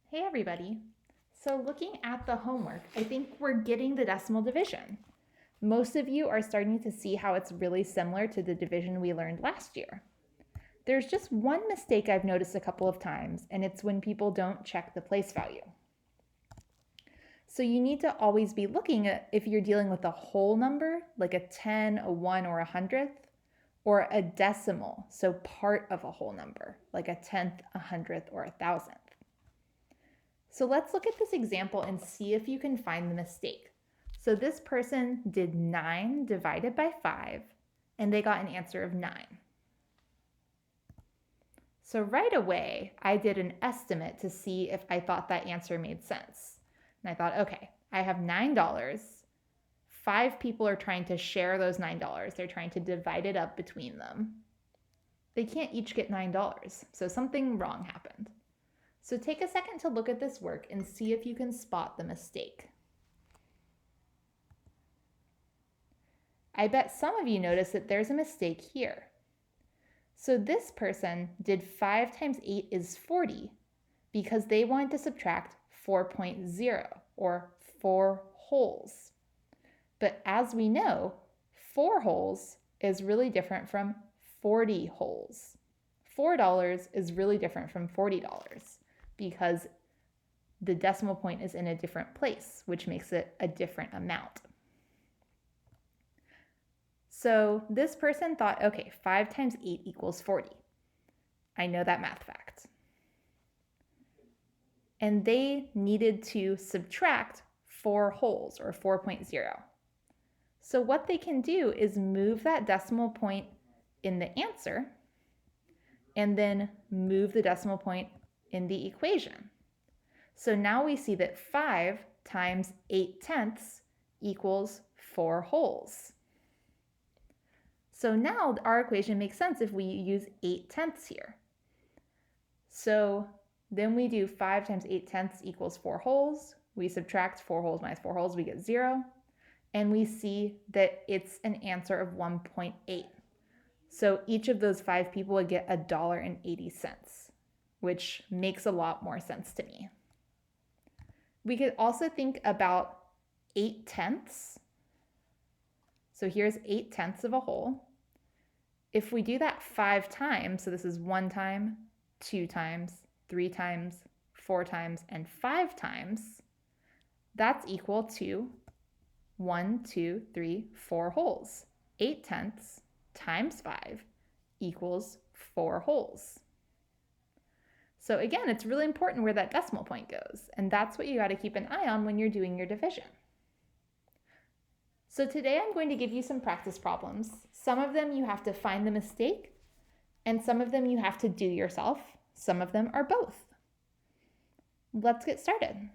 Hey everybody. So looking at the homework, I think we're getting the decimal division. Most of you are starting to see how it's really similar to the division we learned last year. There's just one mistake I've noticed a couple of times, and it's when people don't check the place value. So you need to always be looking at if you're dealing with a whole number, like a 10, a 1, or a hundredth, or a decimal, so part of a whole number, like a tenth, a hundredth, or a thousandth. So let's look at this example and see if you can find the mistake. So this person did 9 divided by 5, and they got an answer of 9. So right away, I did an estimate to see if I thought that answer made sense. And I thought, okay, I have $9. 5 people are trying to share those $9. They're trying to divide it up between them. They can't each get $9, so something wrong happened. So take a second to look at this work and see if you can spot the mistake. I bet some of you notice that there's a mistake here. So this person did 5 times 8 is 40 because they wanted to subtract 4.0 or 4 wholes. But as we know, 4 wholes is really different from 40 wholes. $4 is really different from $40 because the decimal point is in a different place, which makes it a different amount. So this person thought, okay, 5 times 8 equals 40. I know that math fact. And they needed to subtract 4 wholes, or 4.0. So what they can do is move that decimal point in the answer and then move the decimal point in the equation. So now we see that 5 times 8 tenths equals 4 wholes. So now our equation makes sense if we use 8 tenths here. So then we do 5 times 8 tenths equals 4 wholes. We subtract 4 wholes minus 4 wholes, we get 0. And we see that it's an answer of 1.8. So each of those 5 people would get $1.80, which makes a lot more sense to me. We could also think about 8 tenths. So here's 8 tenths of a whole. If we do that 5 times, so this is 1 time, 2 times, 3 times, 4 times, and 5 times, that's equal to 1, 2, 3, 4 wholes. 8 tenths times 5 equals 4 wholes. So again, it's really important where that decimal point goes, and that's what you got to keep an eye on when you're doing your division. So today I'm going to give you some practice problems. Some of them you have to find the mistake, and some of them you have to do yourself. Some of them are both. Let's get started.